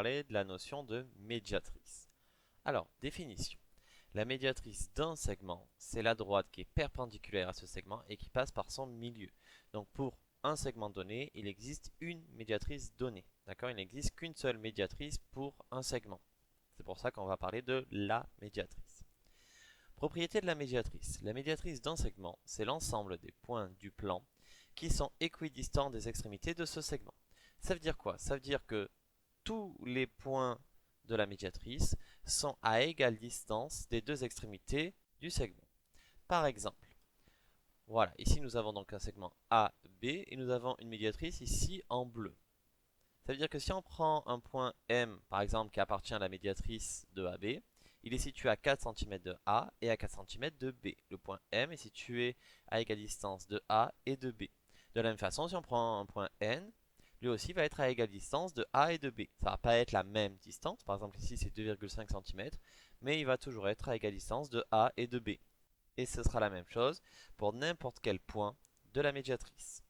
parler de la notion de médiatrice. Alors, définition. La médiatrice d'un segment, c'est la droite qui est perpendiculaire à ce segment et qui passe par son milieu. Donc pour un segment donné, il existe une médiatrice donnée. D'accord? Il n'existe qu'une seule médiatrice pour un segment. C'est pour ça qu'on va parler de la médiatrice. Propriété de la médiatrice. La médiatrice d'un segment, c'est l'ensemble des points du plan qui sont équidistants des extrémités de ce segment. Ça veut dire quoi? Ça veut dire que tous les points de la médiatrice sont à égale distance des deux extrémités du segment. Par exemple, voilà, ici nous avons donc un segment AB et nous avons une médiatrice ici en bleu. Ça veut dire que si on prend un point M, par exemple, qui appartient à la médiatrice de AB, il est situé à 4 cm de A et à 4 cm de B. Le point M est situé à égale distance de A et de B. De la même façon, si on prend un point N, lui aussi va être à égale distance de A et de B. Ça va pas être la même distance, par exemple ici c'est 2,5 cm, mais il va toujours être à égale distance de A et de B. Et ce sera la même chose pour n'importe quel point de la médiatrice.